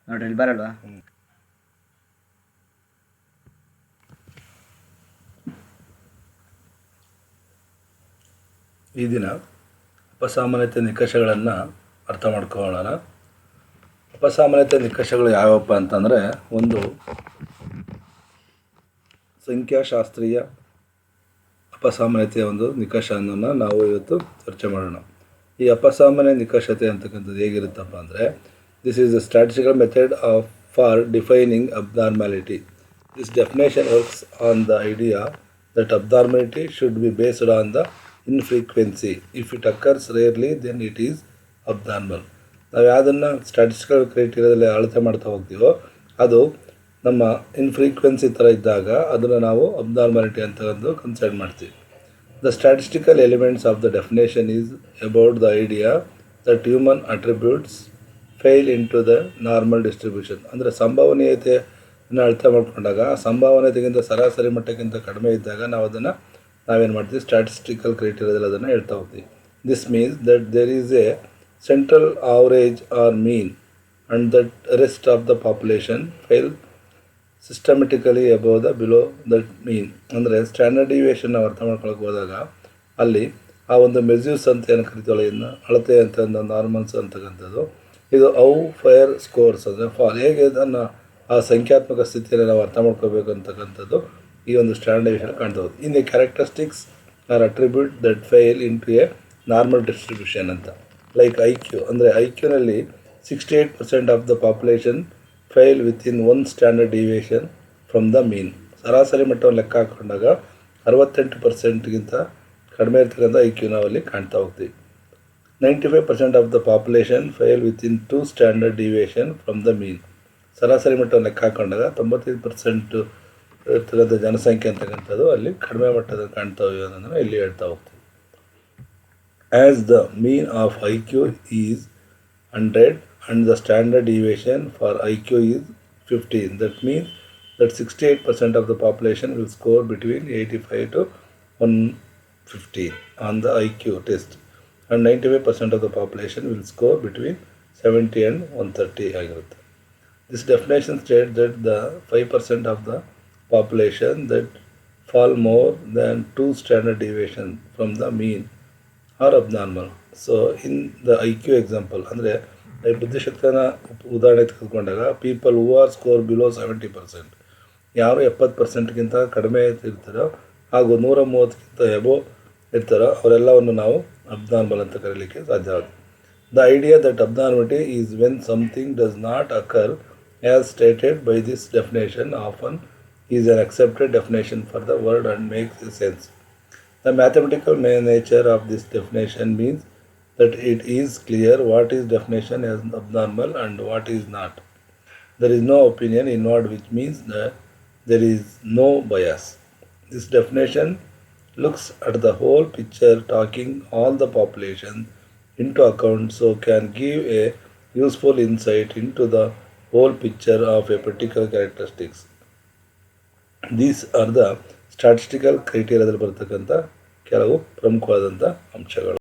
ನೋಡ್ರಿ ಇಲ್ಲಿ ಬರಲ್ವಾ? ಈ ದಿನ ಅಪಸಾಮಾನ್ಯತೆ ನಿಕಷಗಳನ್ನು ಅರ್ಥ ಮಾಡ್ಕೊಳ್ಳೋಣ. ಅಪಸಾಮಾನ್ಯತೆ ನಿಕಷಗಳು ಯಾವಪ್ಪ ಅಂತಂದರೆ, ಒಂದು ಸಂಖ್ಯಾಶಾಸ್ತ್ರೀಯ ಅಪಸಾಮಾನ್ಯತೆಯ ಒಂದು ನಿಕಷವನ್ನು ನಾವು ಇವತ್ತು ಚರ್ಚೆ ಮಾಡೋಣ. ಈ ಅಪಸಾಮಾನ್ಯ ನಿಕಷತೆ ಅಂತಕ್ಕಂಥದ್ದು ಹೇಗಿರುತ್ತಪ್ಪ ಅಂದರೆ, this is the statistical method for defining abnormality. This definition works on the idea that abnormality should be based on the infrequency. If it occurs rarely, then it is abnormal. ನಾವು ಯಾವುದನ್ನು ಸ್ಟ್ಯಾಟಿಸ್ಟಿಕಲ್ ಕ್ರೈಟೀರಿಯಾದಲ್ಲಿ ಅಳತೆ ಮಾಡ್ತಾ ಹೋಗ್ತೀವೋ ಅದು ನಮ್ಮ ಇನ್ಫ್ರೀಕ್ವೆನ್ಸಿ ಥರ ಇದ್ದಾಗ ಅದನ್ನು ನಾವು ಅಬ್ನಾರ್ಮಾಲಿಟಿ ಅಂತ ಒಂದು ಕನ್ಸಿಡರ್ ಮಾಡ್ತೀವಿ. The statistical elements of the definition is about the idea that human attributes fail in to the normal distribution. ಅಂದರೆ ಸಂಭವನೀಯತೆ ಅಳತೆ ಮಾಡ್ಕೊಂಡಾಗ ಸಂಭಾವನೆಗಿಂತ ಸರಾಸರಿ ಮಟ್ಟಕ್ಕಿಂತ ಕಡಿಮೆ ಇದ್ದಾಗ ನಾವೇನು ಮಾಡ್ತೀವಿ, ಸ್ಟ್ಯಾಟಿಸ್ಟಿಕಲ್ ಕ್ರೈಟೀರಿಯಾದಲ್ಲಿ ಅದನ್ನು ಹೇಳ್ತಾ ಹೋಗ್ತೀವಿ. This means that there is a central average or mean and that rest of the population fail systematically above the below that mean. ಅಂದರೆ ಸ್ಟ್ಯಾಂಡರ್ಡ್ ಡಿವಿಯೇಷನ್ ನಾವು ಅರ್ಥ ಮಾಡ್ಕೊಳಕ್ಕೆ ಹೋದಾಗ ಅಲ್ಲಿ ಆ ಒಂದು ಮೆಸ್ಯೂಸ್ ಅಂತ ಏನು ಕರಿತೀವಲ್ಲ, ಇನ್ನು ಅಳತೆ ಅಂತ ನಾರ್ಮಲ್ಸ್ ಅಂತಕ್ಕಂಥದ್ದು, ಇದು ಫೈರ್ ಸ್ಕೋರ್ಸ್ ಅಂದರೆ ಹೇಗೆ ಅದನ್ನು ಆ ಸಂಖ್ಯಾತ್ಮಕ ಸ್ಥಿತಿಯಲ್ಲಿ ನಾವು ಅರ್ಥ ಮಾಡ್ಕೋಬೇಕು ಅಂತಕ್ಕಂಥದ್ದು ಈ ಒಂದು ಸ್ಟ್ಯಾಂಡರ್ಡ್ ಡಿವಿಷನ್ ಕಾಣ್ತಾ ಹೋಗುತ್ತೆ. In the characteristics or attribute that fail in to a normal distribution ಅಂತ. ಲೈಕ್ IQ ಅಂದರೆ IQನಲ್ಲಿ 68% of the population fail within 1 standard deviation from the mean. ಸರಾಸರಿ ಮಟ್ಟವನ್ನು ಲೆಕ್ಕ ಹಾಕೊಂಡಾಗ 68%ಗಿಂತ ಕಡಿಮೆ ಇರ್ತಕ್ಕಂಥ IQ ನಾವಲ್ಲಿ ಕಾಣ್ತಾ ಹೋಗ್ತೀವಿ. 95% of the population fail within 2 standard deviation from the mean. ಸರಾಸರಿ ಮಟ್ಟವನ್ನು ಲೆಕ್ಕ ಹಾಕೊಂಡಾಗ 95% ಇರ್ತಕ್ಕಂಥ ಜನಸಂಖ್ಯೆ ಅಂತಕ್ಕಂಥದ್ದು ಅಲ್ಲಿ ಕಡಿಮೆ ಮಟ್ಟದಲ್ಲಿ ಕಾಣ್ತಾ ಹೋಗೋದನ್ನು ಇಲ್ಲಿ ಹೇಳ್ತಾ ಹೋಗ್ತೀವಿ. As the mean of IQ is 100 and the standard deviation for IQ is 15. That means that 68% of the population will score between 85 to 115 on the IQ test and 95% of the population will score between 70 and 130 ಆಗಿರುತ್ತೆ. This definition states that the 5% of the population that fall more than 2 standard deviation from the mean are abnormal. So in the IQ example, ಅಂದರೆ ಬುದ್ಧಿಶಕ್ತಿಯನ್ನು ಉದಾಹರಣೆ ತೆಗೆದುಕೊಂಡಾಗ people who are score below 70%, ಯಾರು 70%ಗಿಂತ ಕಡಿಮೆ ಇರ್ತಾರೋ ಹಾಗೂ 130ಗಿಂತ above ಇರ್ತಾರೋ ಅವರೆಲ್ಲವನ್ನು ನಾವು ಅಬ್ನಾರ್ಮಲ್ ಅಂತ ಕರೀಲಿಕ್ಕೆ ಸಾಧ್ಯ ಆಗುತ್ತೆ. The idea that abnormality is when something does not occur as stated by this definition often is an accepted definition for the word and makes sense. The mathematical nature of this definition means that it is clear what is definition as abnormal and what is not. There is no opinion involved, which means that there is no bias. This definition looks at the whole picture, taking all the population into account, so can give a useful insight into the whole picture of a particular characteristics. These are the statistical ಕ್ರೈಟೀರಿಯಾದಲ್ಲಿ ಬರ್ತಕ್ಕಂಥ ಕೆಲವು ಪ್ರಮುಖವಾದಂಥ ಅಂಶಗಳು.